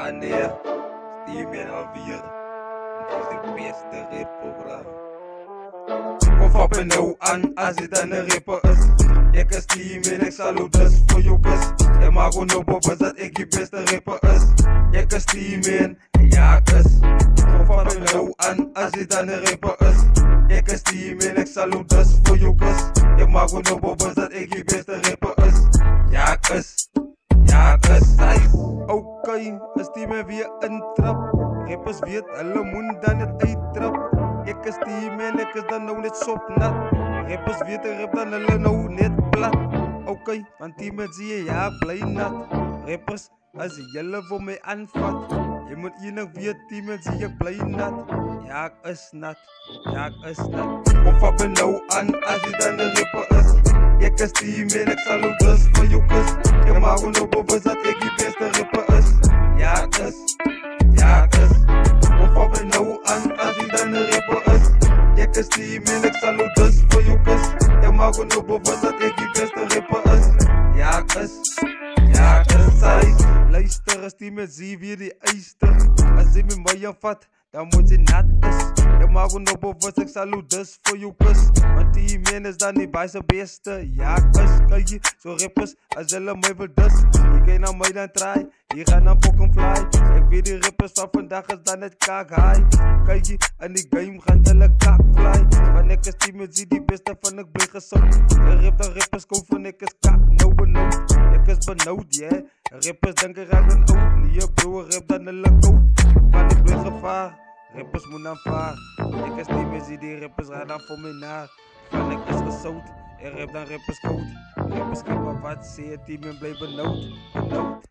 Wanneer Steam en alweer is de beste rapper, bro. Kom op en nou aan als dit aan een rapper is. Ik is Steam en ik zal ook dus voor jou kus. Je mag gewoon op op dat ik je beste rapper is. Ik is Steam en ja kus. Kom op en nou aan als dit aan een rapper is. Ik is Steam en ik zal ook dus voor jou kus. Je mag gewoon op op dat ik je beste rapper is. Ja kus. Ja kus. Oké, is die me weer een trap. Rappers weet, hulle moet dan het uittrap. Ik is die man, ik is dan nou net sopnat. Rappers weet, rap dan hulle nou net plat. Oké, want die me zie je, ja, blij nat. Rappers, als jullie voor mij aanvat. Je moet enig weet, die me zie je blij nat. Ja, ik is nat. Ja, ik is nat. Kom op en nou aan, als je dan een rapper is. Ik is die man, ik zal ook dus voor jou kus. Je mag gewoon op op dat ik je beste rapper is. Ja, ik is. Ja, ik is. Kom op en nou aan, als je dan een rapper is. Ik is die man, ik zal ook dus voor jou kus. Je mag gewoon op op dat ik je beste rapper is. Ja, ik is. Ja, ik is. Luister, als die me zie weer die eister. Als hij me mij vat, dan moet hij nat is. Je mag gewoon op op wat ik zal ook dus voor jou kus. Want die man is dan niet bij zijn beste. Ja, kus, kijk je, zo rappers, als hulle mij wil dus. Je kan naar mij dan try, je gaat dan fucking fly. Ik weet die rappers van vandaag is dan net kaak high. Kijk je, in die game gaan hulle kaak fly. Van ik is die me zie die beste van ik ben gezond. Je rap dan rappers kom van ik is kaak, nou benauwd. Ik is benauwd, yeah. Rappers denken raak een oud. Nee, je bro rap dan hulle koud. Van ik ben gevaar. Rappers moet dan vaar. Ik is niet meer zie die rappers gaan dan voor mij naar. Van ik is gezout. En rap dan rappers koud. Rappers kijk maar wat, zie je team en blijf benauwd.